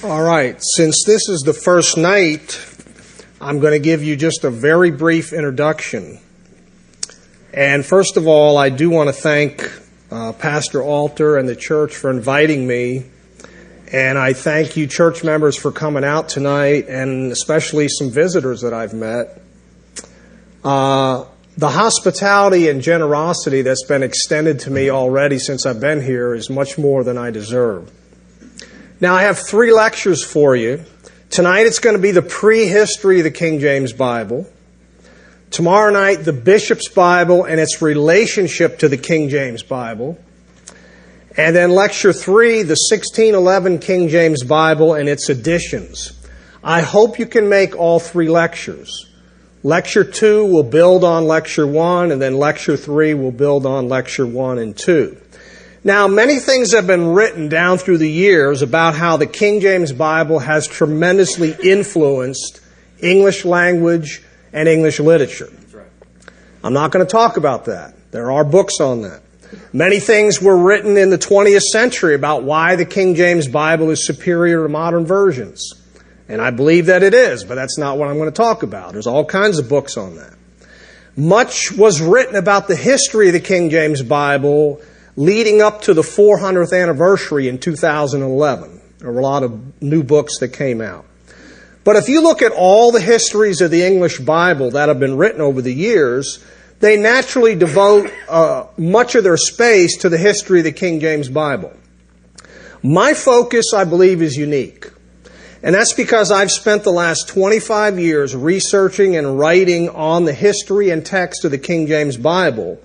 All right, since this is the first night, I'm going to give you just a very brief introduction. And first of all, I do want to thank Pastor Alter and the church for inviting me. And I thank you church members for coming out tonight, and especially some visitors that I've met. The hospitality and generosity that's been extended to me already since I've been here is much more than I deserve. Now, I have 3 lectures for you. Tonight it's going to be the prehistory of the King James Bible. Tomorrow night, the Bishop's Bible and its relationship to the King James Bible. And then Lecture 3, the 1611 King James Bible and its editions. I hope you can make all 3 lectures. Lecture 2 will build on Lecture 1, and then Lecture 3 will build on Lecture 1 and 2. Now, many things have been written down through the years about how the King James Bible has tremendously influenced English language and English literature. I'm not going to talk about that. There are books on that. Many things were written in the 20th century about why the King James Bible is superior to modern versions. And I believe that it is, but that's not what I'm going to talk about. There's all kinds of books on that. Much was written about the history of the King James Bible leading up to the 400th anniversary in 2011. There were a lot of new books that came out. But if you look at all the histories of the English Bible that have been written over the years, they naturally devote much of their space to the history of the King James Bible. My focus, I believe, is unique. And that's because I've spent the last 25 years researching and writing on the history and text of the King James Bible,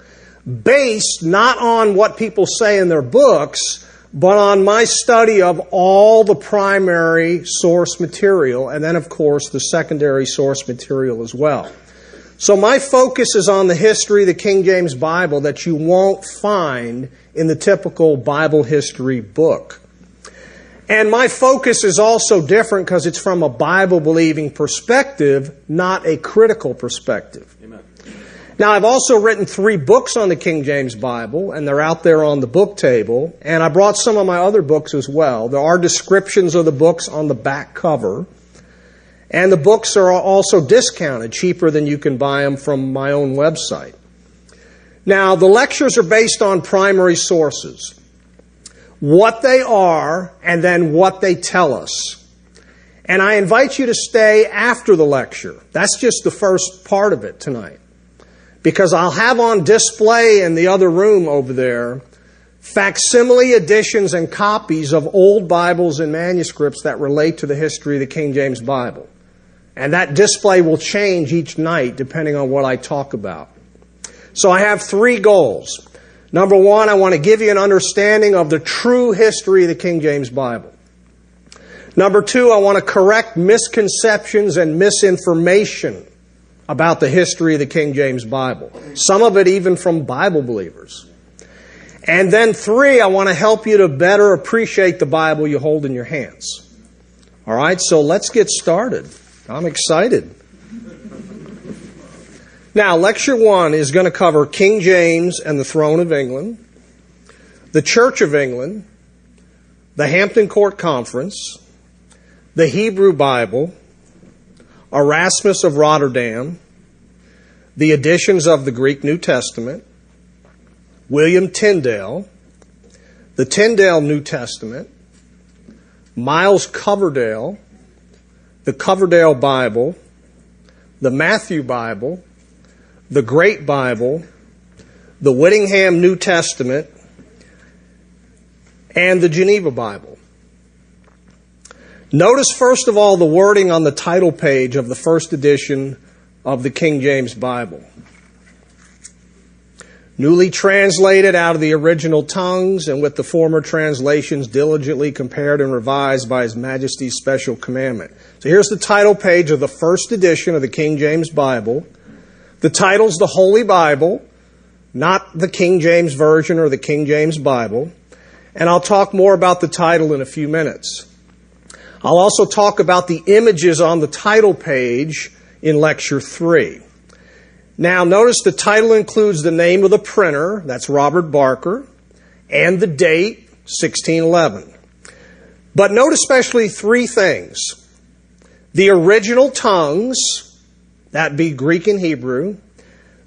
based not on what people say in their books, but on my study of all the primary source material, and then, of course, the secondary source material as well. So my focus is on the history of the King James Bible that you won't find in the typical Bible history book. And my focus is also different because it's from a Bible-believing perspective, not a critical perspective. Amen. Now, I've also written 3 books on the King James Bible, and they're out there on the book table. And I brought some of my other books as well. There are descriptions of the books on the back cover. And the books are also discounted, cheaper than you can buy them from my own website. Now, the lectures are based on primary sources. What they are, and then what they tell us. And I invite you to stay after the lecture. That's just the first part of it tonight. Because I'll have on display in the other room over there facsimile editions and copies of old Bibles and manuscripts that relate to the history of the King James Bible. And that display will change each night depending on what I talk about. So I have 3 goals. Number 1, I want to give you an understanding of the true history of the King James Bible. Number 2, I want to correct misconceptions and misinformation about the history of the King James Bible. Some of it even from Bible believers. And then 3, I want to help you to better appreciate the Bible you hold in your hands. All right, so let's get started. I'm excited. Now, Lecture 1 is going to cover King James and the Throne of England, the Church of England, the Hampton Court Conference, the Hebrew Bible, Erasmus of Rotterdam, the editions of the Greek New Testament, William Tyndale, the Tyndale New Testament, Miles Coverdale, the Coverdale Bible, the Matthew Bible, the Great Bible, the Whittingham New Testament, and the Geneva Bible. Notice, first of all, the wording on the title page of the first edition of the King James Bible. Newly translated out of the original tongues and with the former translations diligently compared and revised by His Majesty's special commandment. So here's the title page of the first edition of the King James Bible. The title's the Holy Bible, not the King James Version or the King James Bible. And I'll talk more about the title in a few minutes. I'll also talk about the images on the title page in Lecture 3. Now, notice the title includes the name of the printer, that's Robert Barker, and the date, 1611. But note especially three things. The original tongues, that be Greek and Hebrew.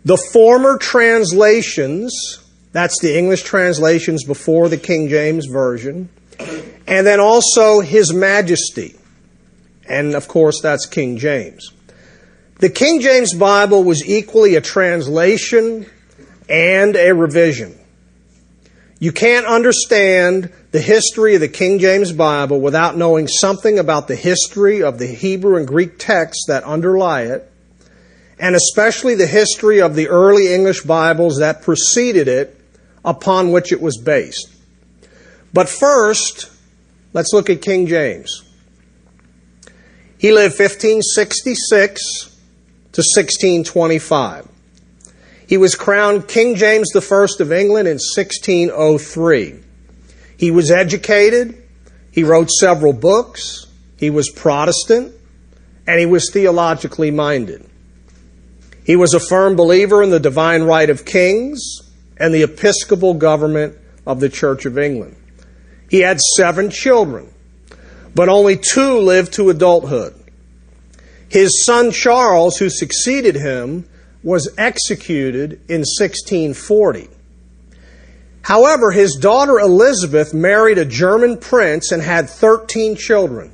The former translations, that's the English translations before the King James Version. And then also His Majesty. And of course, that's King James. The King James Bible was equally a translation and a revision. You can't understand the history of the King James Bible without knowing something about the history of the Hebrew and Greek texts that underlie it, and especially the history of the early English Bibles that preceded it, upon which it was based. But first, let's look at King James. He lived 1566 to 1625. He was crowned King James I of England in 1603. He was educated, he wrote several books, he was Protestant, and he was theologically minded. He was a firm believer in the divine right of kings and the episcopal government of the Church of England. He had 7 children, but only 2 lived to adulthood. His son Charles, who succeeded him, was executed in 1640. However, his daughter Elizabeth married a German prince and had 13 children.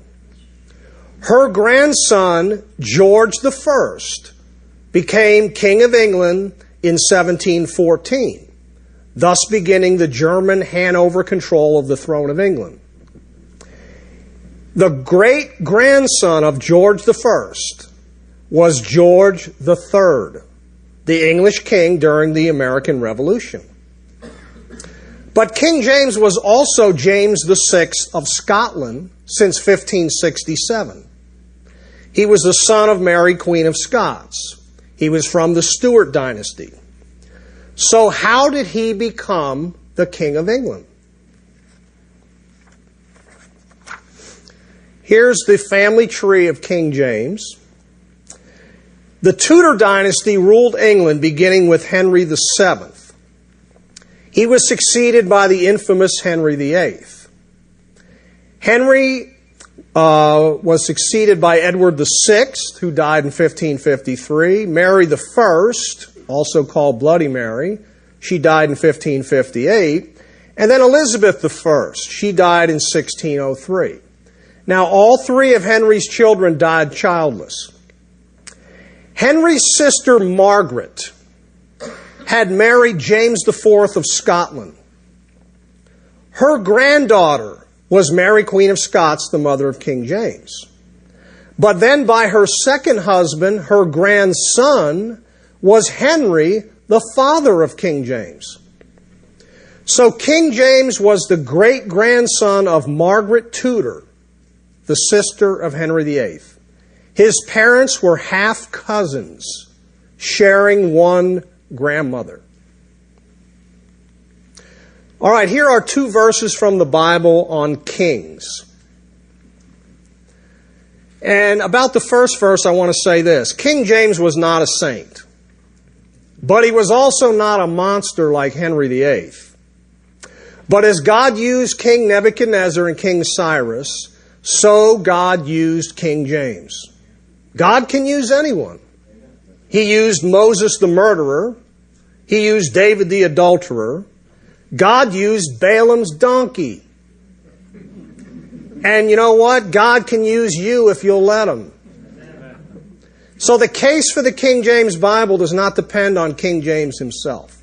Her grandson, George I, became King of England in 1714, thus beginning the German Hanover control of the throne of England. The great-grandson of George I was George III, the English king during the American Revolution. But King James was also James VI of Scotland since 1567. He was the son of Mary, Queen of Scots. He was from the Stuart dynasty. So how did he become the King of England? Here's the family tree of King James. The Tudor dynasty ruled England beginning with Henry VII. He was succeeded by the infamous Henry VIII. Henry was succeeded by Edward VI, who died in 1553. Mary I, also called Bloody Mary, she died in 1558. And then Elizabeth I, she died in 1603. Now, all 3 of Henry's children died childless. Henry's sister Margaret had married James IV of Scotland. Her granddaughter was Mary, Queen of Scots, the mother of King James. But then by her second husband, her grandson was Henry, the father of King James. So King James was the great-grandson of Margaret Tudor, the sister of Henry VIII. His parents were half-cousins, sharing one grandmother. All right, here are 2 verses from the Bible on kings. And about the first verse, I want to say this. King James was not a saint, but he was also not a monster like Henry VIII. But as God used King Nebuchadnezzar and King Cyrus, so God used King James. God can use anyone. He used Moses the murderer. He used David the adulterer. God used Balaam's donkey. And you know what? God can use you if you'll let Him. So the case for the King James Bible does not depend on King James himself.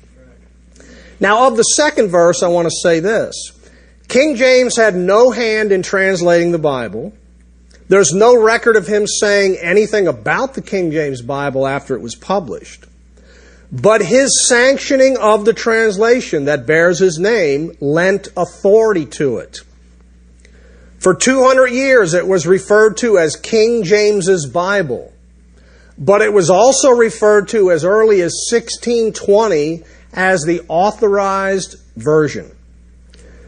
Now, of the second verse, I want to say this. King James had no hand in translating the Bible. There's no record of him saying anything about the King James Bible after it was published. But his sanctioning of the translation that bears his name lent authority to it. For 200 years it was referred to as King James's Bible. But it was also referred to as early as 1620 as the Authorized Version.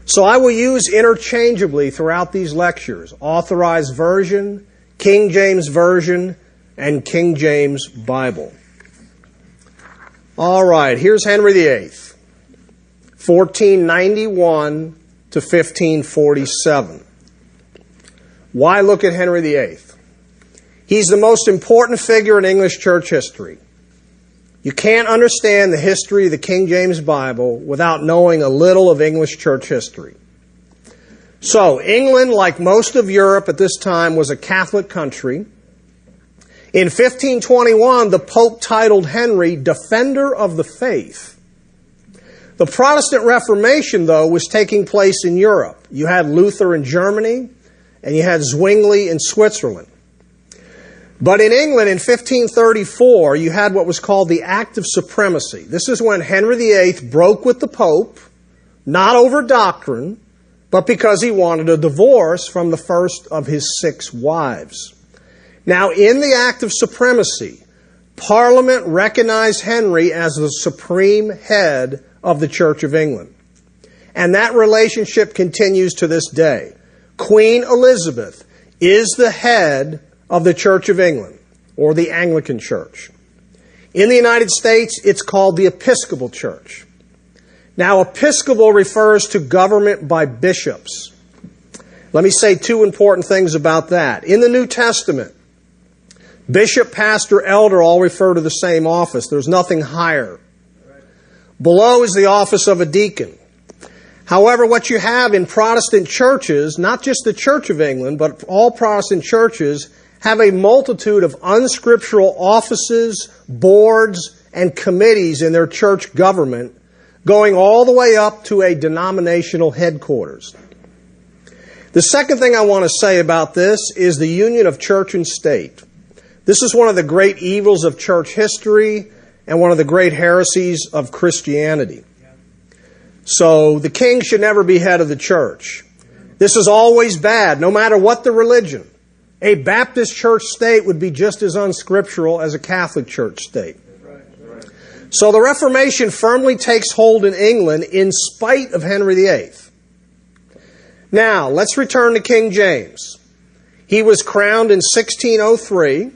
So I will use interchangeably throughout these lectures, Authorized Version, King James Version, and King James Bible. All right, here's Henry VIII, 1491 to 1547. Why look at Henry VIII? He's the most important figure in English church history. You can't understand the history of the King James Bible without knowing a little of English church history. So, England, like most of Europe at this time, was a Catholic country. In 1521, the Pope titled Henry Defender of the Faith. The Protestant Reformation, though, was taking place in Europe. You had Luther in Germany, and you had Zwingli in Switzerland. But in England, in 1534, you had what was called the Act of Supremacy. This is when Henry VIII broke with the Pope, not over doctrine, but because he wanted a divorce from the first of his 6 wives. Now, in the Act of Supremacy, Parliament recognized Henry as the supreme head of the Church of England. And that relationship continues to this day. Queen Elizabeth is the head of the Church of England, or the Anglican Church. In the United States, it's called the Episcopal Church. Now, Episcopal refers to government by bishops. Let me say 2 important things about that. In the New Testament, bishop, pastor, elder all refer to the same office. There's nothing higher. Below is the office of a deacon. However, what you have in Protestant churches, not just the Church of England, but all Protestant churches, have a multitude of unscriptural offices, boards, and committees in their church government, going all the way up to a denominational headquarters. The second thing I want to say about this is the union of church and state. This is one of the great evils of church history and one of the great heresies of Christianity. So the king should never be head of the church. This is always bad, no matter what the religion. A Baptist church state would be just as unscriptural as a Catholic church state. So the Reformation firmly takes hold in England in spite of Henry VIII. Now, let's return to King James. He was crowned in 1603.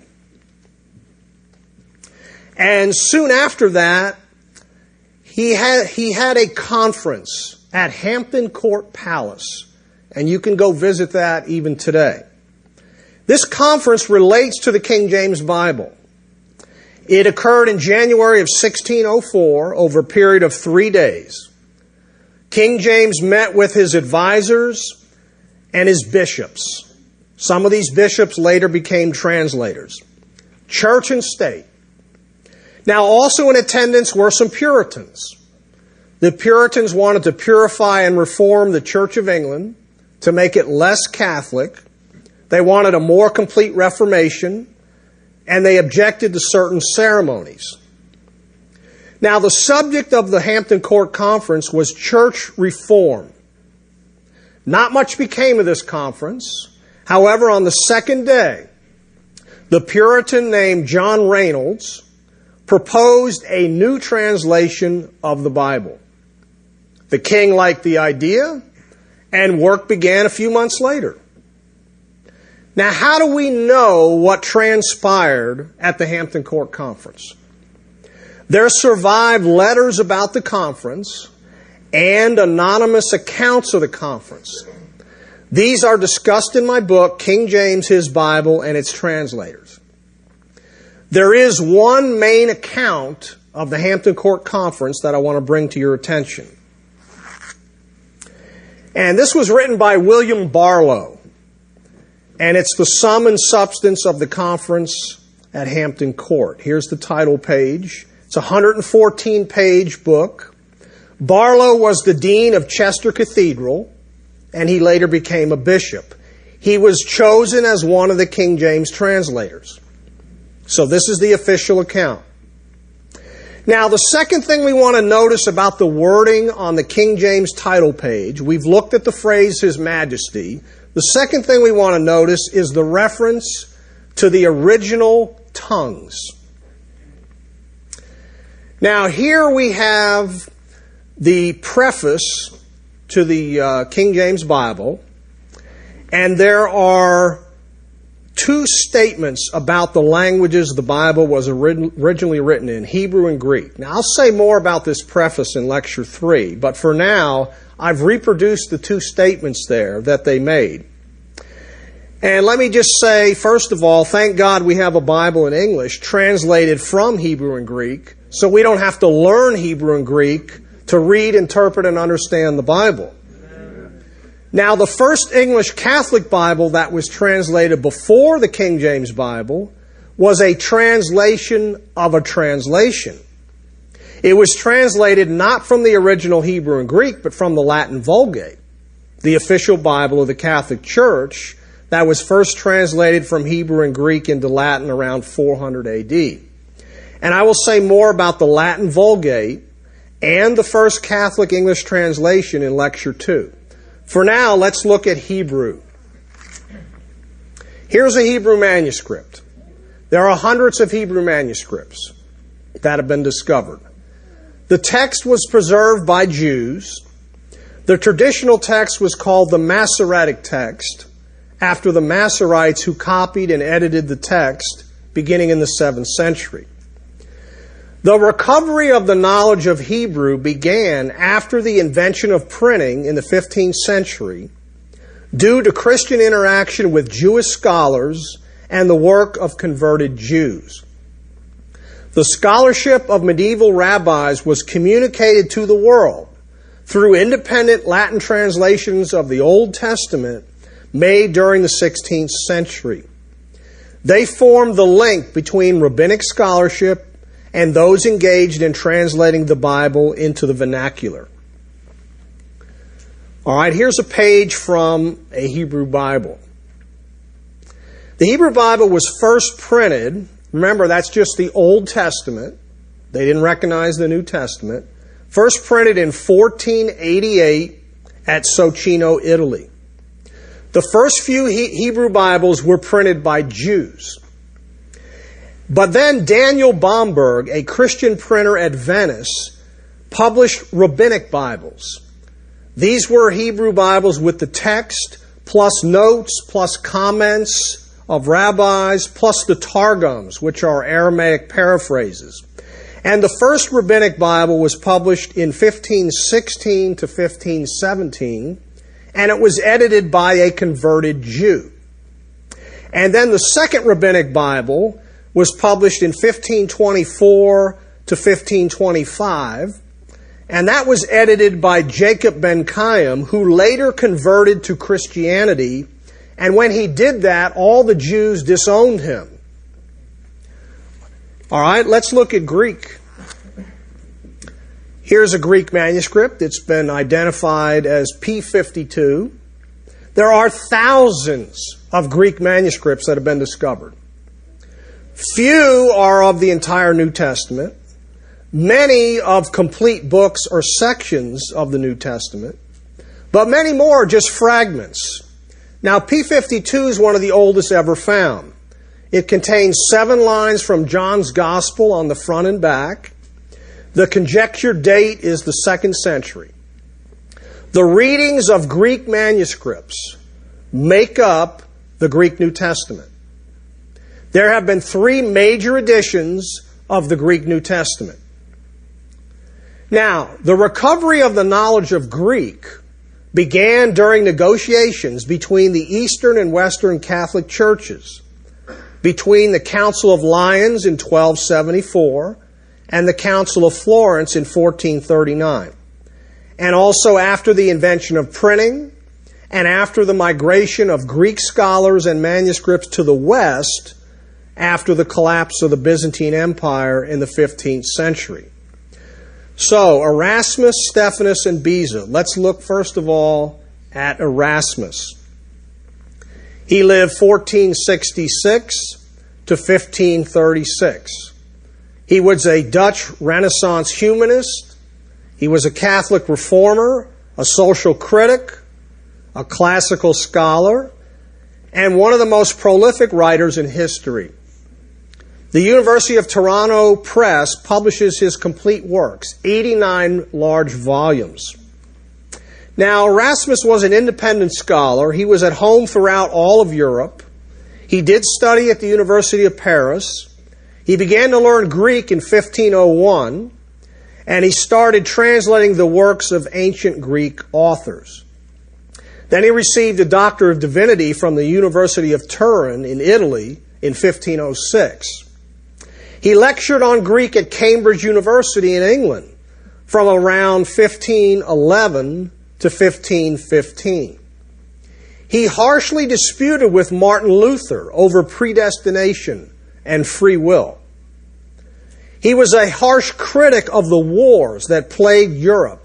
And soon after that, he had a conference at Hampton Court Palace. And you can go visit that even today. This conference relates to the King James Bible. It occurred in January of 1604 over a period of 3 days. King James met with his advisors and his bishops. Some of these bishops later became translators. Church and state. Now, also in attendance were some Puritans. The Puritans wanted to purify and reform the Church of England to make it less Catholic. They wanted a more complete reformation, and they objected to certain ceremonies. Now, the subject of the Hampton Court Conference was church reform. Not much became of this conference. However, on the second day, the Puritan named John Reynolds proposed a new translation of the Bible. The king liked the idea, and work began a few months later. Now, how do we know what transpired at the Hampton Court Conference? There survived letters about the conference and anonymous accounts of the conference. These are discussed in my book, King James, His Bible, and its Translators. There is one main account of the Hampton Court Conference that I want to bring to your attention. And this was written by William Barlow. And it's the sum and substance of the conference at Hampton Court. Here's the title page. It's a 114-page book. Barlow was the dean of Chester Cathedral, and he later became a bishop. He was chosen as one of the King James translators. So this is the official account. Now, the second thing we want to notice about the wording on the King James title page, we've looked at the phrase His Majesty. The second thing we want to notice is the reference to the original tongues. Now, here we have the preface to the King James Bible, and there are two statements about the languages the Bible was originally written in, Hebrew and Greek. Now, I'll say more about this preface in Lecture 3, but for now, I've reproduced the two statements there that they made. And let me just say, first of all, thank God we have a Bible in English translated from Hebrew and Greek, so we don't have to learn Hebrew and Greek to read, interpret, and understand the Bible. Now, the first English Catholic Bible that was translated before the King James Bible was a translation of a translation. It was translated not from the original Hebrew and Greek, but from the Latin Vulgate, the official Bible of the Catholic Church that was first translated from Hebrew and Greek into Latin around 400 AD. And I will say more about the Latin Vulgate and the first Catholic English translation in Lecture 2. For now, let's look at Hebrew. Here's a Hebrew manuscript. There are hundreds of Hebrew manuscripts that have been discovered. The text was preserved by Jews. The traditional text was called the Masoretic text, after the Masoretes who copied and edited the text beginning in the 7th century. The recovery of the knowledge of Hebrew began after the invention of printing in the 15th century due to Christian interaction with Jewish scholars and the work of converted Jews. The scholarship of medieval rabbis was communicated to the world through independent Latin translations of the Old Testament made during the 16th century. They formed the link between rabbinic scholarship and those engaged in translating the Bible into the vernacular. All right, here's a page from a Hebrew Bible. The Hebrew Bible was first printed, remember that's just the Old Testament, they didn't recognize the New Testament, first printed in 1488 at Socino, Italy. The first few Hebrew Bibles were printed by Jews. But then Daniel Bomberg, a Christian printer at Venice, published rabbinic Bibles. These were Hebrew Bibles with the text, plus notes, plus comments of rabbis, plus the Targums, which are Aramaic paraphrases. And the first rabbinic Bible was published in 1516 to 1517, and it was edited by a converted Jew. And then the second rabbinic Bible was published in 1524 to 1525, and that was edited by Jacob Ben Chaim, who later converted to Christianity, and when he did that, all the Jews disowned him. All right, let's look at Greek. Here's a Greek manuscript. It's been identified as P52. There are thousands of Greek manuscripts that have been discovered. Few are of the entire New Testament. Many of complete books or sections of the New Testament. But many more are just fragments. Now, P52 is one of the oldest ever found. It contains 7 lines from John's Gospel on the front and back. The conjectured date is the 2nd century. The readings of Greek manuscripts make up the Greek New Testament. There have been 3 major editions of the Greek New Testament. Now, the recovery of the knowledge of Greek began during negotiations between the Eastern and Western Catholic churches, between the Council of Lyons in 1274 and the Council of Florence in 1439, and also after the invention of printing and after the migration of Greek scholars and manuscripts to the West after the collapse of the Byzantine Empire in the 15th century. So, Erasmus, Stephanus, and Beza. Let's look first of all at Erasmus. He lived 1466 to 1536. He was a Dutch Renaissance humanist. He was a Catholic reformer, a social critic, a classical scholar, and one of the most prolific writers in history. The University of Toronto Press publishes his complete works, 89 large volumes. Now, Erasmus was an independent scholar. He was at home throughout all of Europe. He did study at the University of Paris. He began to learn Greek in 1501, and he started translating the works of ancient Greek authors. Then he received a Doctor of Divinity from the University of Turin in Italy in 1506. He lectured on Greek at Cambridge University in England from around 1511 to 1515. He harshly disputed with Martin Luther over predestination and free will. He was a harsh critic of the wars that plagued Europe,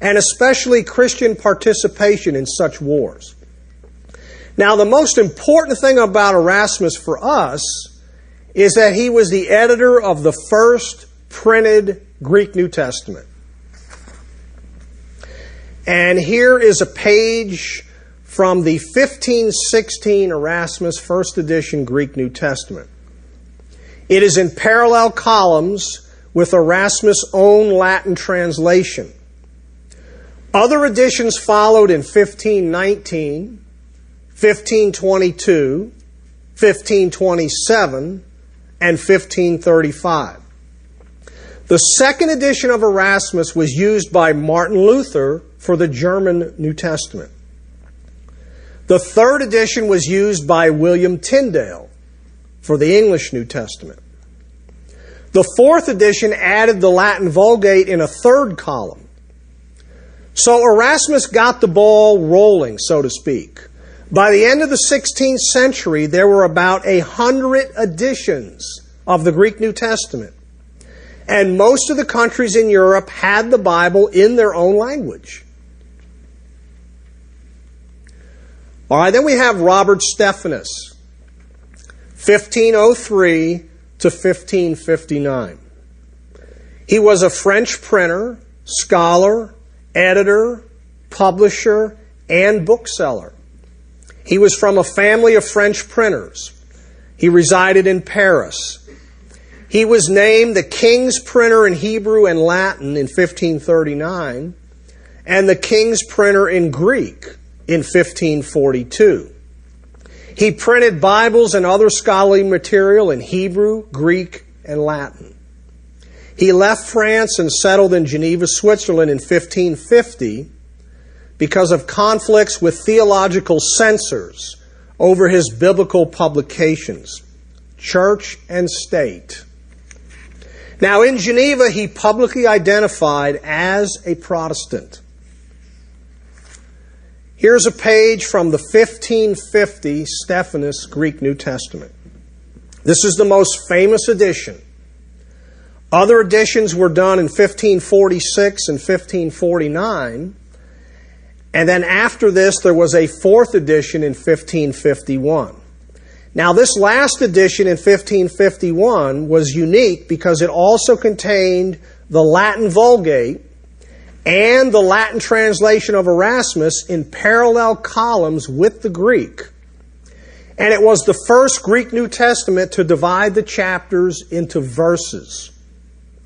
and especially Christian participation in such wars. Now, the most important thing about Erasmus for us is that he was the editor of the first printed Greek New Testament. And here is a page from the 1516 Erasmus First Edition Greek New Testament. It is in parallel columns with Erasmus' own Latin translation. Other editions followed in 1519, 1522, 1527, and 1535. The second edition of Erasmus was used by Martin Luther for the German New Testament. The third edition was used by William Tyndale for the English New Testament. The fourth edition added the Latin Vulgate in a third column. So Erasmus got the ball rolling, so to speak. By the end of the 16th century, there were about 100 editions of the Greek New Testament. And most of the countries in Europe had the Bible in their own language. All right, then we have Robert Stephanus, 1503 to 1559. He was a French printer, scholar, editor, publisher, and bookseller. He was from a family of French printers. He resided in Paris. He was named the King's Printer in Hebrew and Latin in 1539 and the King's Printer in Greek in 1542. He printed Bibles and other scholarly material in Hebrew, Greek, and Latin. He left France and settled in Geneva, Switzerland in 1550 because of conflicts with theological censors over his biblical publications, church and state. Now, in Geneva, he publicly identified as a Protestant. Here's a page from the 1550 Stephanus Greek New Testament. This is the most famous edition. Other editions were done in 1546 and 1549. And then after this, there was a fourth edition in 1551. Now, this last edition in 1551 was unique because it also contained the Latin Vulgate and the Latin translation of Erasmus in parallel columns with the Greek. And it was the first Greek New Testament to divide the chapters into verses.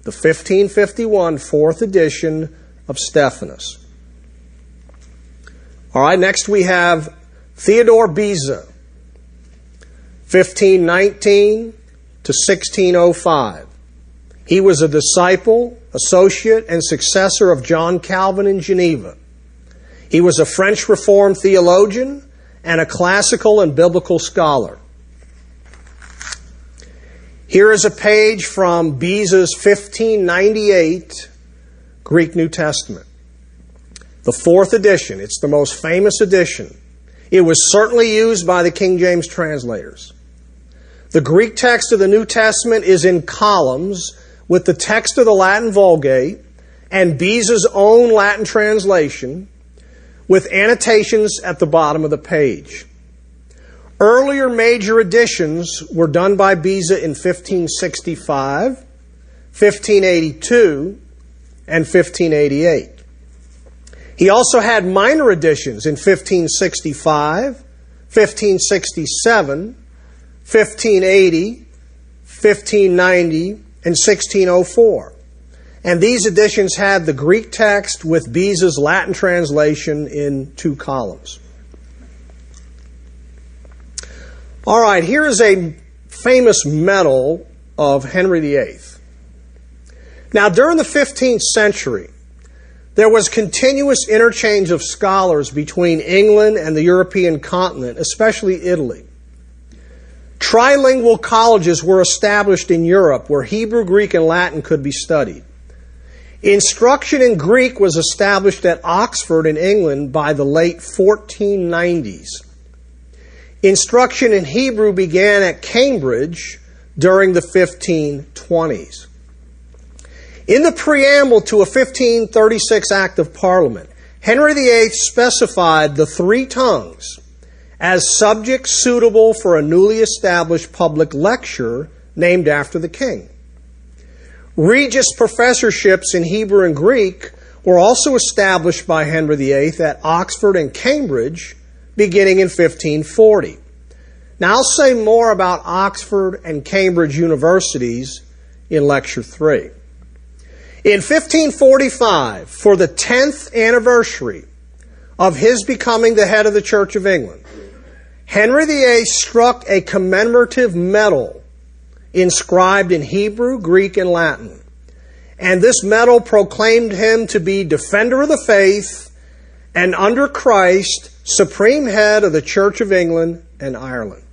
The 1551 fourth edition of Stephanus. All right, next we have Theodore Beza, 1519 to 1605. He was a disciple, associate, and successor of John Calvin in Geneva. He was a French Reformed theologian and a classical and biblical scholar. Here is a page from Beza's 1598 Greek New Testament. The fourth edition. It's the most famous edition. It was certainly used by the King James translators. The Greek text of the New Testament is in columns with the text of the Latin Vulgate and Beza's own Latin translation with annotations at the bottom of the page. Earlier major editions were done by Beza in 1565, 1582, and 1588. He also had minor editions in 1565, 1567, 1580, 1590, and 1604. And these editions had the Greek text with Beza's Latin translation in 2 columns. All right, here is a famous medal of Henry VIII. Now, during the 15th century, there was continuous interchange of scholars between England and the European continent, especially Italy. Trilingual colleges were established in Europe where Hebrew, Greek, and Latin could be studied. Instruction in Greek was established at Oxford in England by the late 1490s. Instruction in Hebrew began at Cambridge during the 1520s. In the preamble to a 1536 Act of Parliament, Henry VIII specified the three tongues as subjects suitable for a newly established public lecture named after the king. Regius professorships in Hebrew and Greek were also established by Henry VIII at Oxford and Cambridge beginning in 1540. Now I'll say more about Oxford and Cambridge universities in Lecture 3. In 1545, for the 10th anniversary of his becoming the head of the Church of England, Henry VIII struck a commemorative medal inscribed in Hebrew, Greek, and Latin. And this medal proclaimed him to be defender of the faith and under Christ, supreme head of the Church of England and Ireland.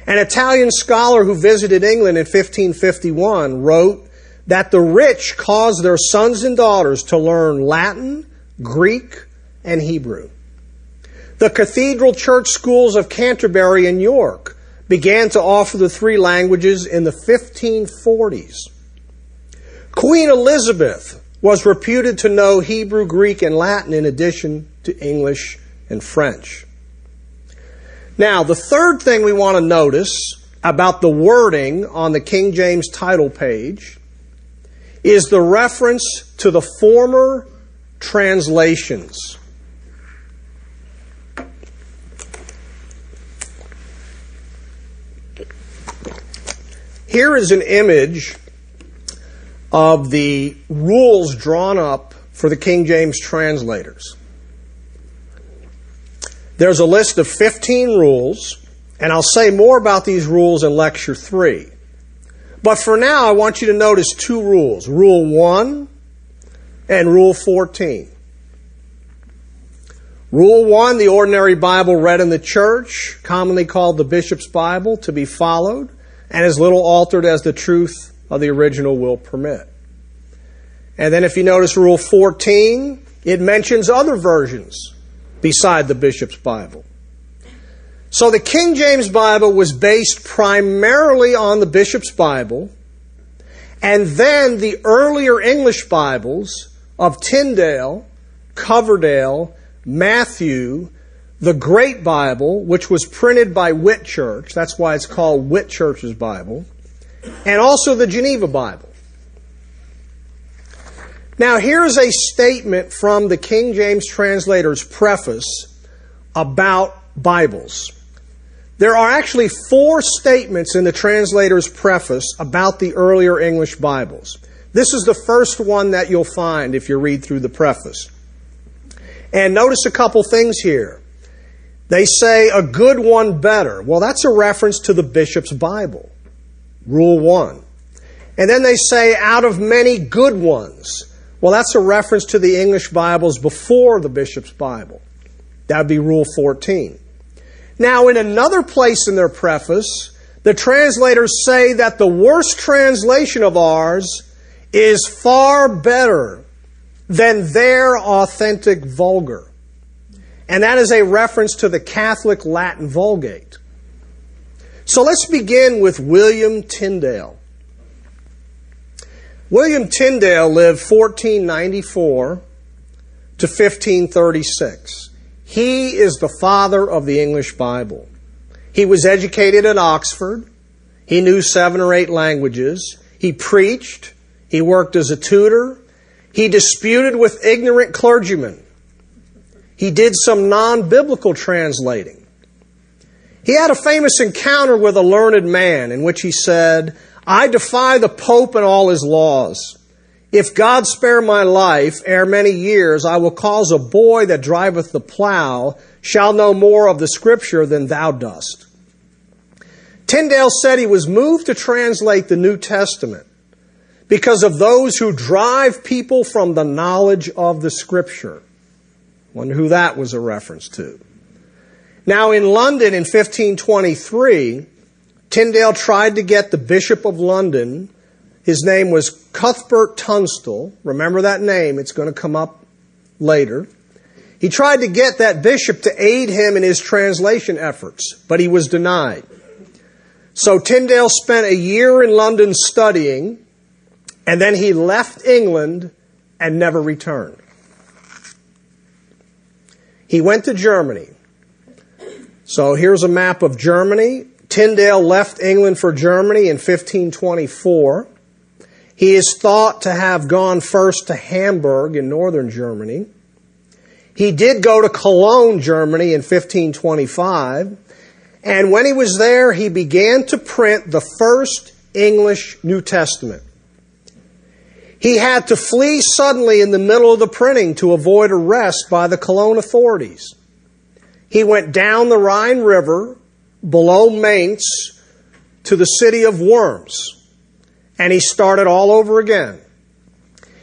An Italian scholar who visited England in 1551 wrote that the rich caused their sons and daughters to learn Latin, Greek, and Hebrew. The cathedral church schools of Canterbury and York began to offer the three languages in the 1540s. Queen Elizabeth was reputed to know Hebrew, Greek, and Latin in addition to English and French. Now, the third thing we want to notice about the wording on the King James title page is the reference to the former translations. Here is an image of the rules drawn up for the King James translators. There's a list of 15 rules, and I'll say more about these rules in Lecture 3. But for now, I want you to notice two rules, Rule 1 and Rule 14. Rule 1, the ordinary Bible read in the church, commonly called the Bishop's Bible, to be followed, and as little altered as the truth of the original will permit. And then if you notice Rule 14, it mentions other versions beside the Bishop's Bible. So the King James Bible was based primarily on the Bishop's Bible, and then the earlier English Bibles of Tyndale, Coverdale, Matthew, the Great Bible, which was printed by Whitchurch, that's why it's called Whitchurch's Bible, and also the Geneva Bible. Now here's a statement from the King James translator's preface about Bibles. There are actually 4 statements in the translator's preface about the earlier English Bibles. This is the first one that you'll find if you read through the preface. And notice a couple things here. They say, a good one better. Well, that's a reference to the Bishop's Bible, Rule 1. And then they say, out of many good ones. Well, that's a reference to the English Bibles before the Bishop's Bible. That would be Rule 14. Now, in another place in their preface, the translators say that the worst translation of ours is far better than their authentic Vulgate. And that is a reference to the Catholic Latin Vulgate. So let's begin with William Tyndale. William Tyndale lived 1494 to 1536. He is the father of the English Bible. He was educated at Oxford. He knew 7 or 8 languages. He preached. He worked as a tutor. He disputed with ignorant clergymen. He did some non-biblical translating. He had a famous encounter with a learned man in which he said, I defy the Pope and all his laws. If God spare my life, ere many years, I will cause a boy that driveth the plow shall know more of the Scripture than thou dost. Tyndale said he was moved to translate the New Testament because of those who drive people from the knowledge of the Scripture. Wonder who that was a reference to. Now in London in 1523, Tyndale tried to get the Bishop of London. His name was Cuthbert Tunstall. Remember that name, it's going to come up later. He tried to get that bishop to aid him in his translation efforts, but he was denied. So Tyndale spent a year in London studying, and then he left England and never returned. He went to Germany. So here's a map of Germany. Tyndale left England for Germany in 1524. He is thought to have gone first to Hamburg in northern Germany. He did go to Cologne, Germany in 1525. And when he was there, he began to print the first English New Testament. He had to flee suddenly in the middle of the printing to avoid arrest by the Cologne authorities. He went down the Rhine River below Mainz to the city of Worms, and he started all over again.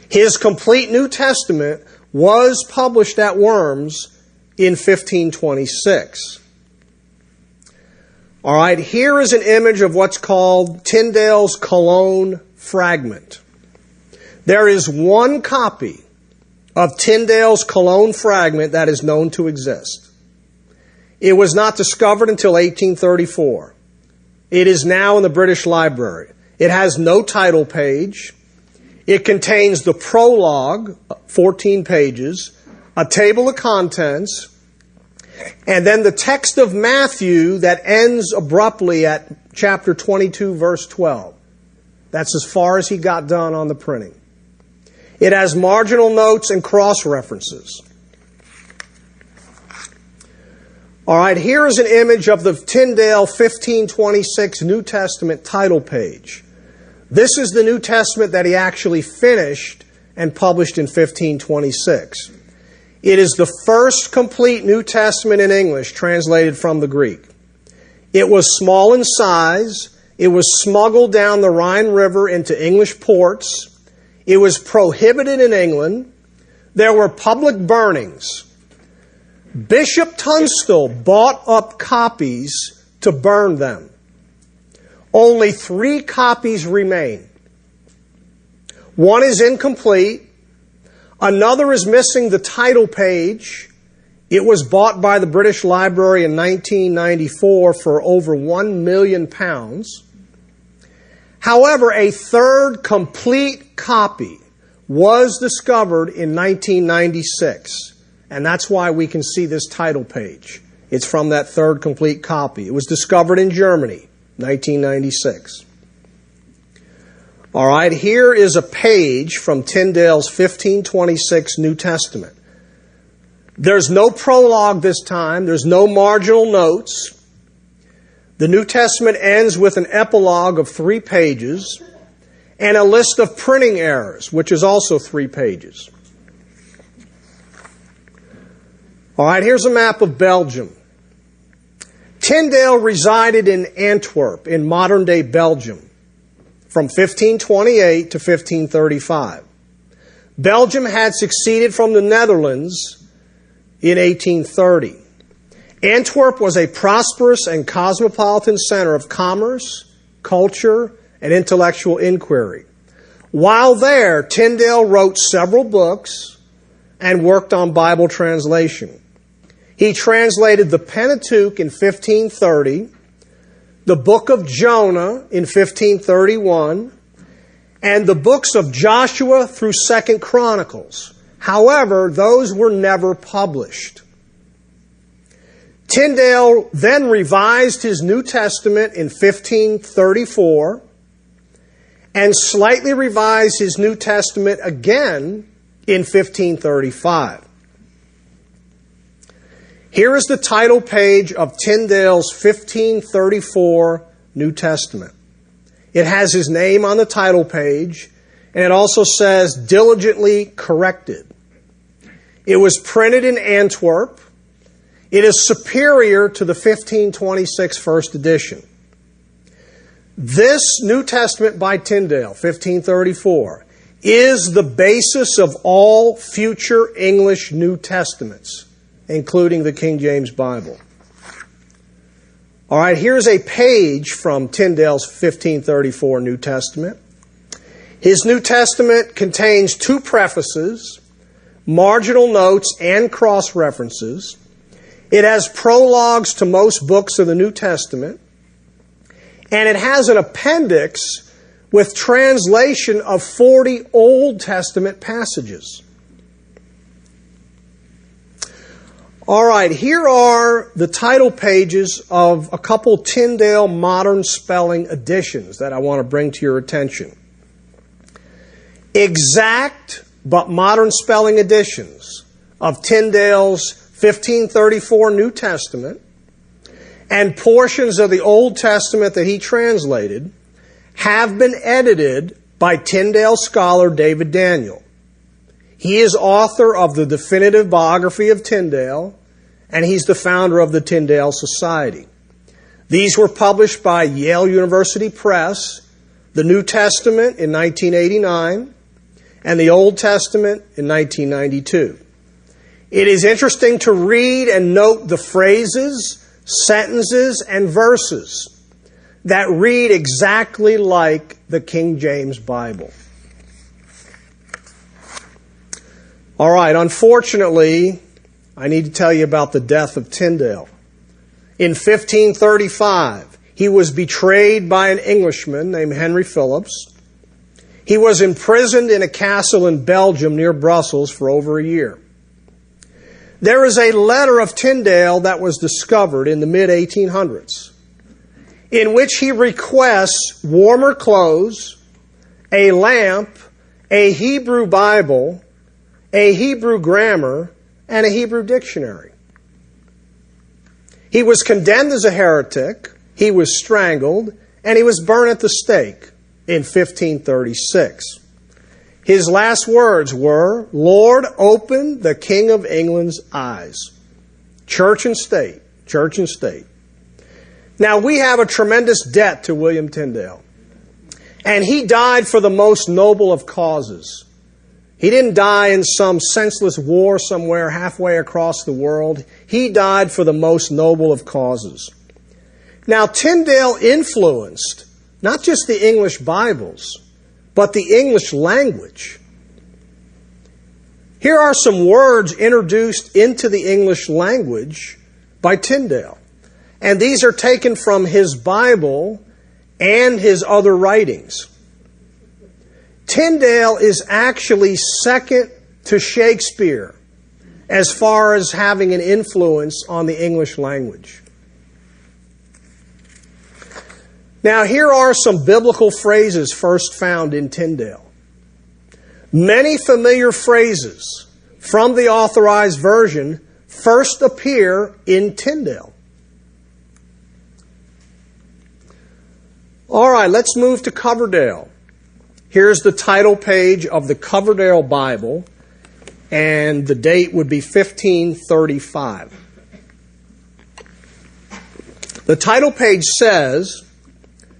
His complete New Testament was published at Worms in 1526. All right, here is an image of what's called Tyndale's Cologne fragment. There is one copy of Tyndale's Cologne fragment that is known to exist. It was not discovered until 1834. It is now in the British Library. It has no title page. It contains the prologue, 14 pages, a table of contents, and then the text of Matthew that ends abruptly at chapter 22, verse 12. That's as far as he got done on the printing. It has marginal notes and cross-references. All right, here is an image of the Tyndale 1526 New Testament title page. This is the New Testament that he actually finished and published in 1526. It is the first complete New Testament in English translated from the Greek. It was small in size. It was smuggled down the Rhine River into English ports. It was prohibited in England. There were public burnings. Bishop Tunstall bought up copies to burn them. Only 3 copies remain. One is incomplete. Another is missing the title page. It was bought by the British Library in 1994 for over £1 million. However, a third complete copy was discovered in 1996. And that's why we can see this title page. It's from that third complete copy. It was discovered in Germany, 1996. All right, here is a page from Tyndale's 1526 New Testament. There's no prologue this time. There's no marginal notes. The New Testament ends with an epilogue of 3 pages and a list of printing errors, which is also 3 pages. All right, here's a map of Belgium. Tyndale resided in Antwerp, in modern-day Belgium, from 1528 to 1535. Belgium had succeeded from the Netherlands in 1830. Antwerp was a prosperous and cosmopolitan center of commerce, culture, and intellectual inquiry. While there, Tyndale wrote several books and worked on Bible translation. He translated the Pentateuch in 1530, the book of Jonah in 1531, and the books of Joshua through 2 Chronicles. However, those were never published. Tyndale then revised his New Testament in 1534 and slightly revised his New Testament again in 1535. Here is the title page of Tyndale's 1534 New Testament. It has his name on the title page, and it also says, diligently corrected. It was printed in Antwerp. It is superior to the 1526 first edition. This New Testament by Tyndale, 1534, is the basis of all future English New Testaments, including the King James Bible. All right, here's a page from Tyndale's 1534 New Testament. His New Testament contains 2 prefaces, marginal notes, and cross-references. It has prologues to most books of the New Testament, and it has an appendix with translation of 40 Old Testament passages. All right, here are the title pages of a couple Tyndale modern spelling editions that I want to bring to your attention. Exact but modern spelling editions of Tyndale's 1534 New Testament and portions of the Old Testament that he translated have been edited by Tyndale scholar David Daniel. He is author of the definitive biography of Tyndale, and he's the founder of the Tyndale Society. These were published by Yale University Press, the New Testament in 1989, and the Old Testament in 1992. It is interesting to read and note the phrases, sentences, and verses that read exactly like the King James Bible. All right, unfortunately, I need to tell you about the death of Tyndale. In 1535, he was betrayed by an Englishman named Henry Phillips. He was imprisoned in a castle in Belgium near Brussels for over a year. There is a letter of Tyndale that was discovered in the mid-1800s in which he requests warmer clothes, a lamp, a Hebrew Bible, a Hebrew grammar, and a Hebrew dictionary. He was condemned as a heretic, he was strangled, and he was burned at the stake in 1536. His last words were, "Lord, open the King of England's eyes." Church and state, church and state. Now, we have a tremendous debt to William Tyndale, and he died for the most noble of causes. He didn't die in some senseless war somewhere halfway across the world. He died for the most noble of causes. Now, Tyndale influenced not just the English Bibles, but the English language. Here are some words introduced into the English language by Tyndale. And these are taken from his Bible and his other writings. Tyndale is actually second to Shakespeare as far as having an influence on the English language. Now, here are some biblical phrases first found in Tyndale. Many familiar phrases from the Authorized Version first appear in Tyndale. All right, let's move to Coverdale. Here's the title page of the Coverdale Bible, and the date would be 1535. The title page says,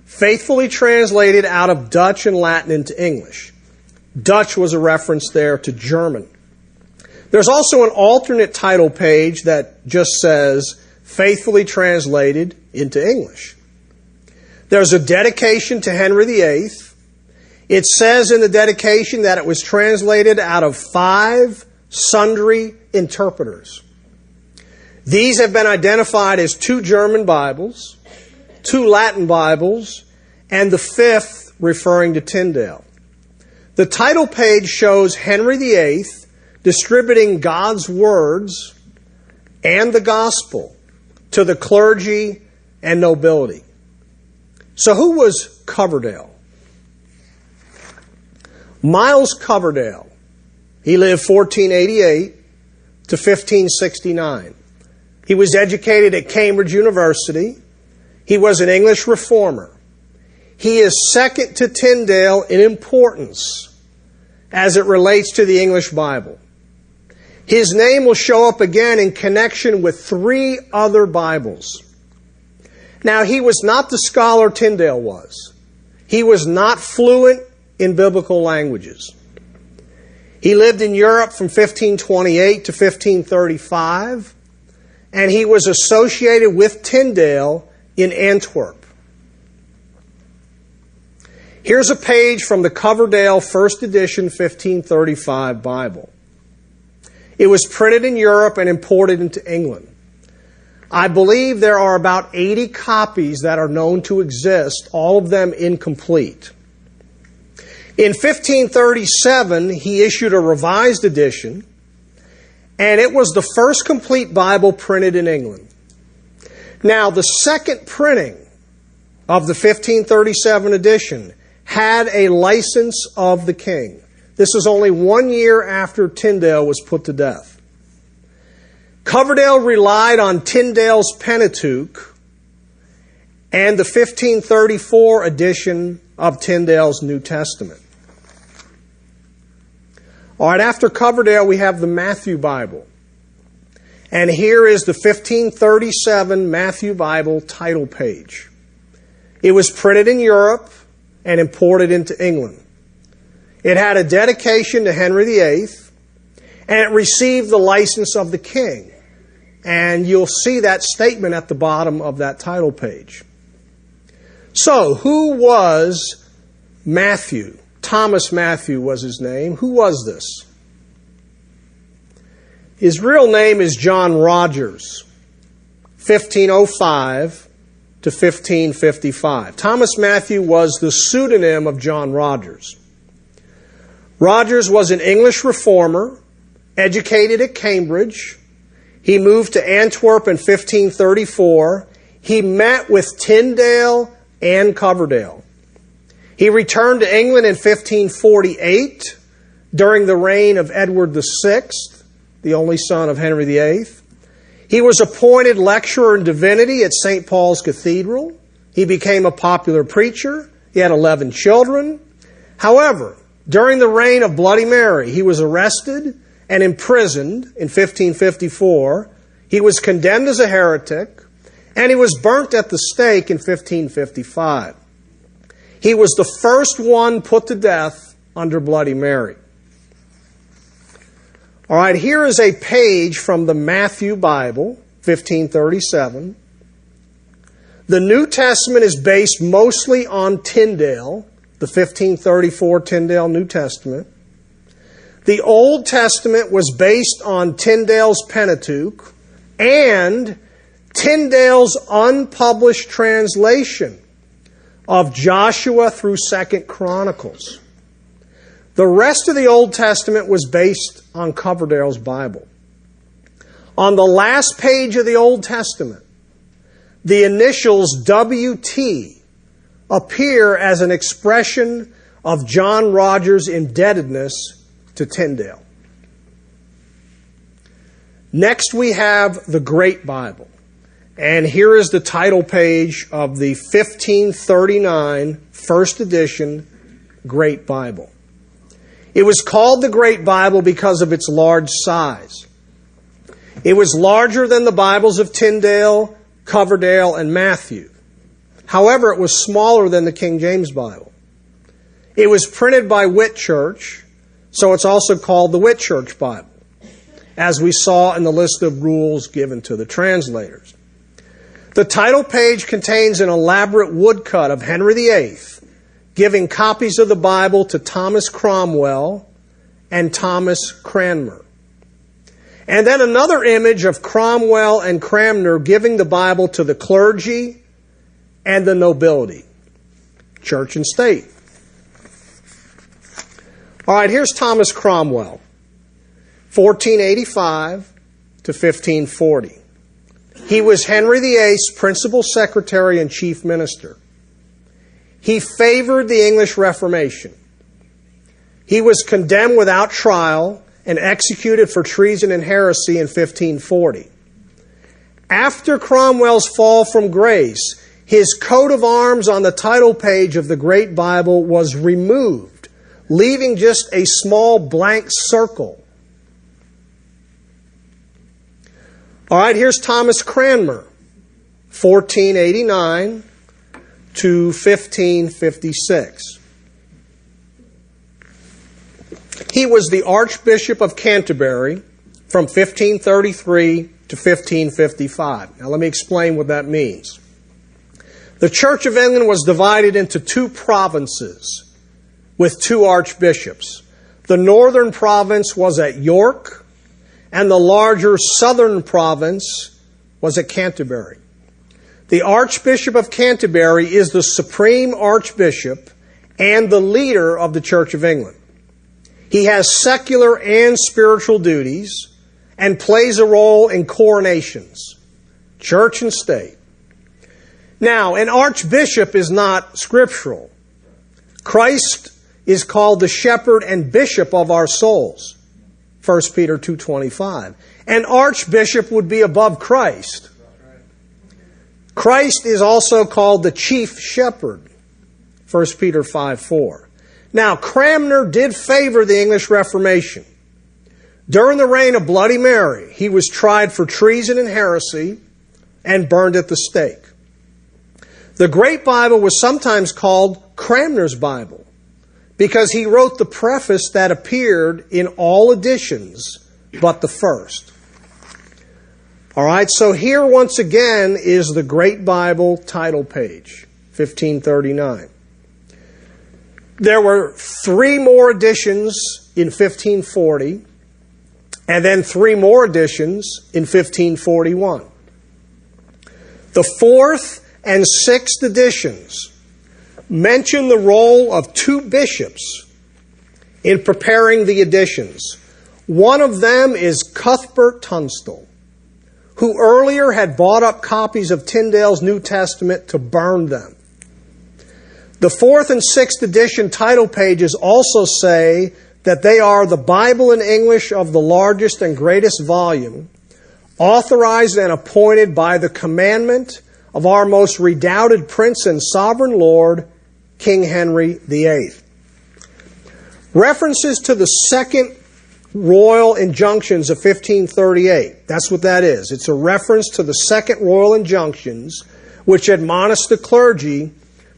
"Faithfully translated out of Dutch and Latin into English." Dutch was a reference there to German. There's also an alternate title page that just says, "Faithfully translated into English." There's a dedication to Henry VIII. It says in the dedication that it was translated out of 5 sundry interpreters. These have been identified as 2 German Bibles, 2 Latin Bibles, and the 5th referring to Tyndale. The title page shows Henry VIII distributing God's words and the gospel to the clergy and nobility. So who was Coverdale? Miles Coverdale. He lived 1488 to 1569. He was educated at Cambridge University. He was an English reformer. He is second to Tyndale in importance as it relates to the English Bible. His name will show up again in connection with 3 other Bibles. Now, he was not the scholar Tyndale was. He was not fluent in biblical languages. He lived in Europe from 1528 to 1535, and he was associated with Tyndale in Antwerp. Here's a page from the Coverdale First Edition 1535 Bible. It was printed in Europe and imported into England. I believe there are about 80 copies that are known to exist, all of them incomplete. In 1537, he issued a revised edition, and it was the first complete Bible printed in England. Now, the second printing of the 1537 edition had a license of the king. This was only 1 year after Tyndale was put to death. Coverdale relied on Tyndale's Pentateuch and the 1534 edition of Tyndale's New Testament. All right, after Coverdale, we have the Matthew Bible. And here is the 1537 Matthew Bible title page. It was printed in Europe and imported into England. It had a dedication to Henry VIII, and it received the license of the king. And you'll see that statement at the bottom of that title page. So, who was Matthew? Thomas Matthew was his name. Who was this? His real name is John Rogers, 1505 to 1555. Thomas Matthew was the pseudonym of John Rogers. Rogers was an English reformer, educated at Cambridge. He moved to Antwerp in 1534. He met with Tyndale and Coverdale. He returned to England in 1548 during the reign of Edward VI, the only son of Henry VIII. He was appointed lecturer in divinity at St. Paul's Cathedral. He became a popular preacher. He had 11 children. However, during the reign of Bloody Mary, he was arrested and imprisoned in 1554. He was condemned as a heretic, and he was burnt at the stake in 1555. He was the first one put to death under Bloody Mary. All right, here is a page from the Matthew Bible, 1537. The New Testament is based mostly on Tyndale, the 1534 Tyndale New Testament. The Old Testament was based on Tyndale's Pentateuch and Tyndale's unpublished translation of Joshua through 2 Chronicles. The rest of the Old Testament was based on Coverdale's Bible. On the last page of the Old Testament, the initials WT appear as an expression of John Rogers' indebtedness to Tyndale. Next we have the Great Bible. And here is the title page of the 1539 First Edition Great Bible. It was called the Great Bible because of its large size. It was larger than the Bibles of Tyndale, Coverdale, and Matthew. However, it was smaller than the King James Bible. It was printed by Whitchurch, so it's also called the Whitchurch Bible, as we saw in the list of rules given to the translators. The title page contains an elaborate woodcut of Henry VIII, giving copies of the Bible to Thomas Cromwell and Thomas Cranmer. And then another image of Cromwell and Cranmer giving the Bible to the clergy and the nobility, church and state. All right, here's Thomas Cromwell, 1485 to 1540. He was Henry VIII's principal secretary and chief minister. He favored the English Reformation. He was condemned without trial and executed for treason and heresy in 1540. After Cromwell's fall from grace, his coat of arms on the title page of the Great Bible was removed, leaving just a small blank circle. All right, here's Thomas Cranmer, 1489 to 1556. He was the Archbishop of Canterbury from 1533 to 1555. Now let me explain what that means. The Church of England was divided into two provinces with two archbishops. The northern province was at York, and the larger southern province was at Canterbury. The Archbishop of Canterbury is the supreme archbishop and the leader of the Church of England. He has secular and spiritual duties and plays a role in coronations, church and state. Now, an archbishop is not scriptural. Christ is called the shepherd and bishop of our souls, 1 Peter 2:25. An archbishop would be above Christ. Christ is also called the chief shepherd, 1 Peter 5:4. Now, Cranmer did favor the English Reformation. During the reign of Bloody Mary, he was tried for treason and heresy and burned at the stake. The Great Bible was sometimes called Cranmer's Bible because he wrote the preface that appeared in all editions but the first. All right, so here once again is the Great Bible title page, 1539. There were 3 more editions in 1540, and then 3 more editions in 1541. The 4th and 6th editions mention the role of 2 bishops in preparing the editions. One of them is Cuthbert Tunstall, who earlier had bought up copies of Tyndale's New Testament to burn them. The 4th and 6th edition title pages also say that they are the Bible in English of the largest and greatest volume, authorized and appointed by the commandment of our most redoubted Prince and Sovereign Lord, King Henry VIII. References to the second royal injunctions of 1538. That's what that is. It's a reference to the second royal injunctions, which admonish the clergy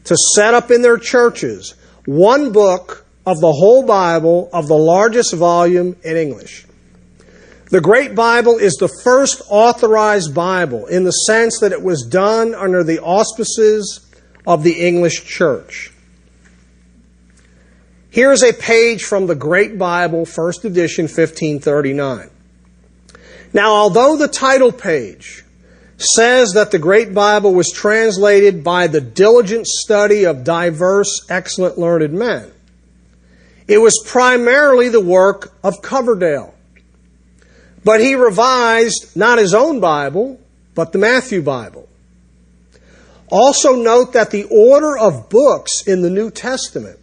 to set up in their churches one book of the whole Bible of the largest volume in English. The Great Bible is the first authorized Bible in the sense that it was done under the auspices of the English Church. Here's a page from the Great Bible, first edition, 1539. Now, although the title page says that the Great Bible was translated by the diligent study of diverse, excellent, learned men, it was primarily the work of Coverdale. But he revised not his own Bible, but the Matthew Bible. Also note that the order of books in the New Testament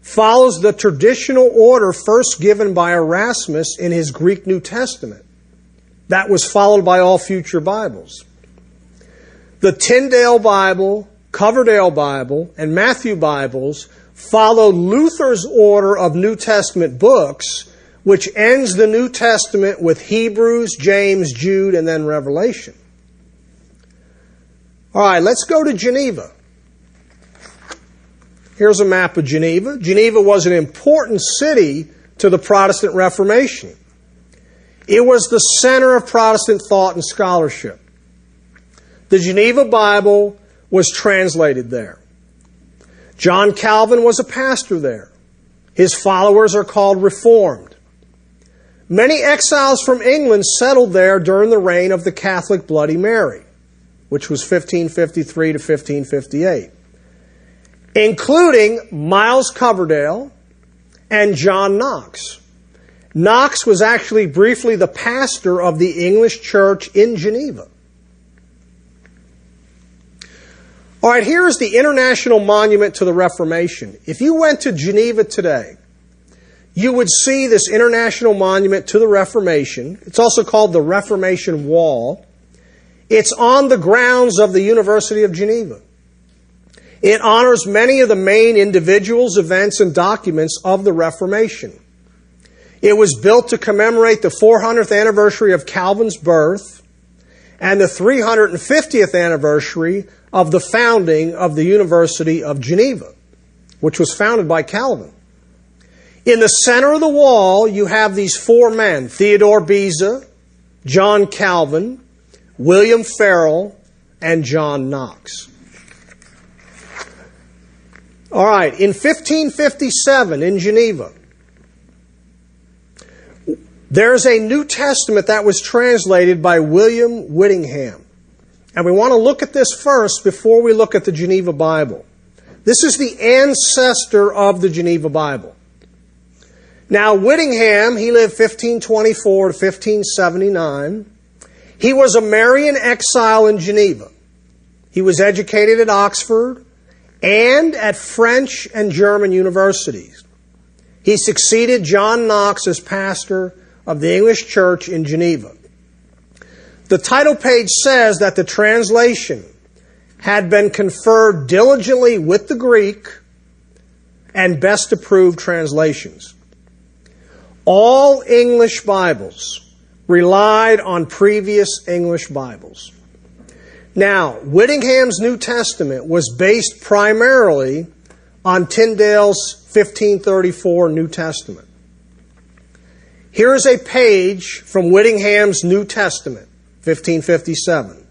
follows the traditional order first given by Erasmus in his Greek New Testament. That was followed by all future Bibles. The Tyndale Bible, Coverdale Bible, and Matthew Bibles follow Luther's order of New Testament books, which ends the New Testament with Hebrews, James, Jude, and then Revelation. All right, let's go to Geneva. Here's a map of Geneva. Geneva was an important city to the Protestant Reformation. It was the center of Protestant thought and scholarship. The Geneva Bible was translated there. John Calvin was a pastor there. His followers are called Reformed. Many exiles from England settled there during the reign of the Catholic Bloody Mary, which was 1553 to 1558, including Miles Coverdale and John Knox. Knox was actually briefly the pastor of the English church in Geneva. All right, here is the International Monument to the Reformation. If you went to Geneva today, you would see this International Monument to the Reformation. It's also called the Reformation Wall. It's on the grounds of the University of Geneva. It honors many of the main individuals, events, and documents of the Reformation. It was built to commemorate the 400th anniversary of Calvin's birth and the 350th anniversary of the founding of the University of Geneva, which was founded by Calvin. In the center of the wall, you have these four men, Theodore Beza, John Calvin, William Farel, and John Knox. All right, in 1557 in Geneva, there's a New Testament that was translated by William Whittingham. And we want to look at this first before we look at the Geneva Bible. This is the ancestor of the Geneva Bible. Now, Whittingham, he lived 1524 to 1579. He was a Marian exile in Geneva. He was educated at Oxford and at French and German universities. He succeeded John Knox as pastor of the English Church in Geneva. The title page says that the translation had been conferred diligently with the Greek and best approved translations. All English Bibles relied on previous English Bibles. Now, Whittingham's New Testament was based primarily on Tyndale's 1534 New Testament. Here is a page from Whittingham's New Testament, 1557.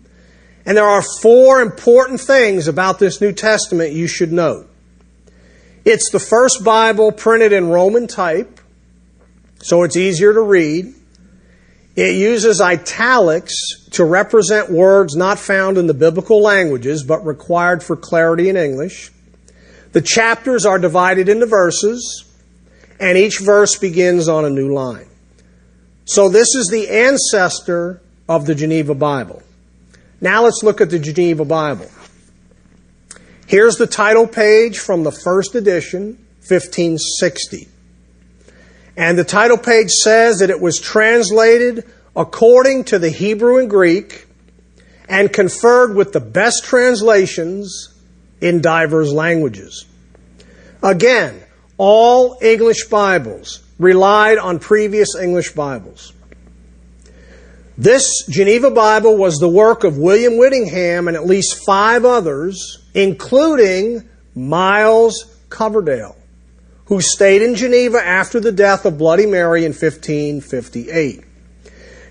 And there are four important things about this New Testament you should note. It's the first Bible printed in Roman type, so it's easier to read. It uses italics to represent words not found in the biblical languages, but required for clarity in English. The chapters are divided into verses, and each verse begins on a new line. So this is the ancestor of the Geneva Bible. Now let's look at the Geneva Bible. Here's the title page from the first edition, 1560. And the title page says that it was translated according to the Hebrew and Greek and conferred with the best translations in diverse languages. Again, all English Bibles relied on previous English Bibles. This Geneva Bible was the work of William Whittingham and at least 5 others, including Miles Coverdale, who stayed in Geneva after the death of Bloody Mary in 1558.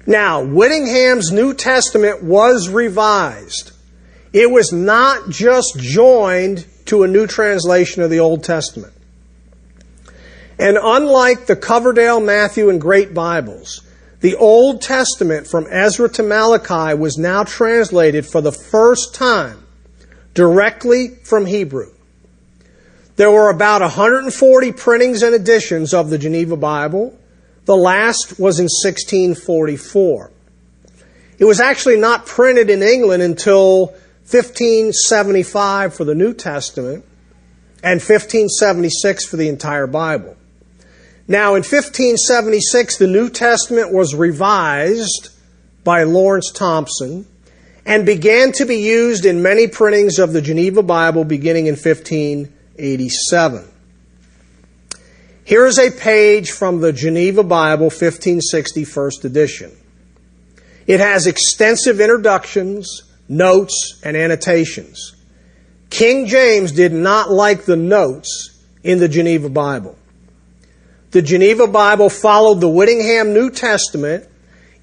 Now, Whittingham's New Testament was revised. It was not just joined to a new translation of the Old Testament. And unlike the Coverdale, Matthew, and Great Bibles, the Old Testament from Ezra to Malachi was now translated for the first time directly from Hebrew. There were about 140 printings and editions of the Geneva Bible. The last was in 1644. It was actually not printed in England until 1575 for the New Testament and 1576 for the entire Bible. Now, in 1576, the New Testament was revised by Laurence Thompson and began to be used in many printings of the Geneva Bible beginning in 1587. Here is a page from the Geneva Bible, 1560, first edition. It has extensive introductions, notes, and annotations. King James did not like the notes in the Geneva Bible. The Geneva Bible followed the Whittingham New Testament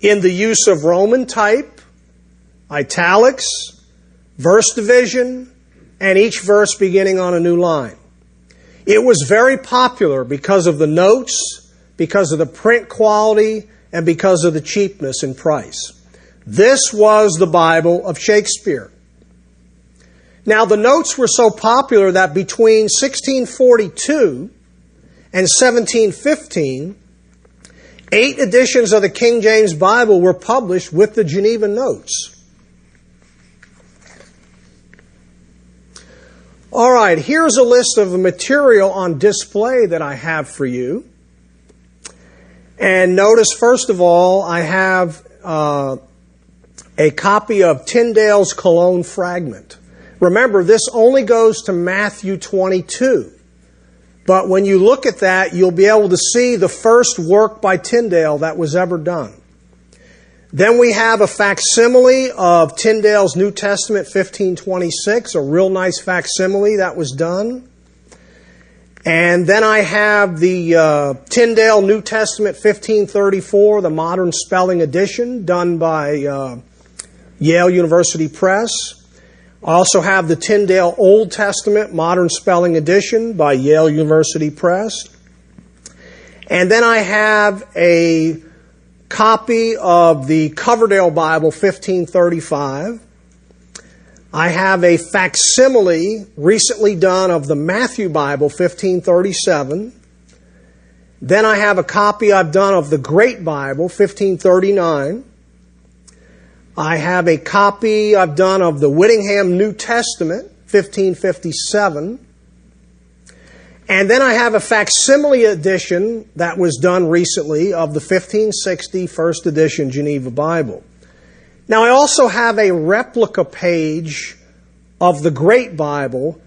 in the use of Roman type, italics, verse division, and each verse beginning on a new line. It was very popular because of the notes, because of the print quality, and because of the cheapness in price. This was the Bible of Shakespeare. Now, the notes were so popular that between 1642 and 1715, 8 editions of the King James Bible were published with the Geneva notes. All right, here's a list of the material on display that I have for you. And notice, first of all, I have a copy of Tyndale's Cologne Fragment. Remember, this only goes to Matthew 22. But when you look at that, you'll be able to see the first work by Tyndale that was ever done. Then we have a facsimile of Tyndale's New Testament 1526, a real nice facsimile that was done. And then I have the Tyndale New Testament 1534, the modern spelling edition, done by Yale University Press. I also have the Tyndale Old Testament modern spelling edition by Yale University Press. And then I have a copy of the Coverdale Bible 1535. I have a facsimile recently done of the Matthew Bible 1537. Then I have a copy I've done of the Great Bible 1539. I have a copy I've done of the Whittingham New Testament 1557. And then I have a facsimile edition that was done recently of the 1560 first edition Geneva Bible. Now, I also have a replica page of the Great Bible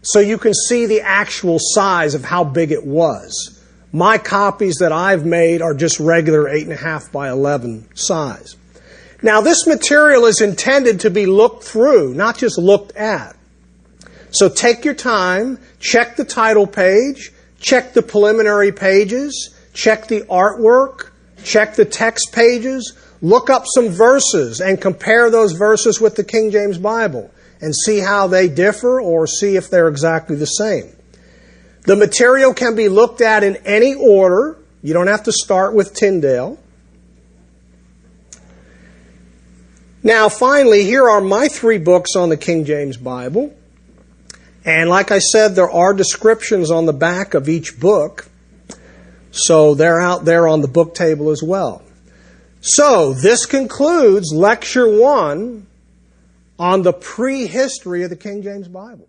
so you can see the actual size of how big it was. My copies that I've made are just regular 8.5 by 11 size. Now, this material is intended to be looked through, not just looked at. So take your time, check the title page, check the preliminary pages, check the artwork, check the text pages, look up some verses and compare those verses with the King James Bible and see how they differ or see if they're exactly the same. The material can be looked at in any order. You don't have to start with Tyndale. Now, finally, here are my 3 books on the King James Bible. And like I said, there are descriptions on the back of each book. So they're out there on the book table as well. So this concludes Lecture 1 on the prehistory of the King James Bible.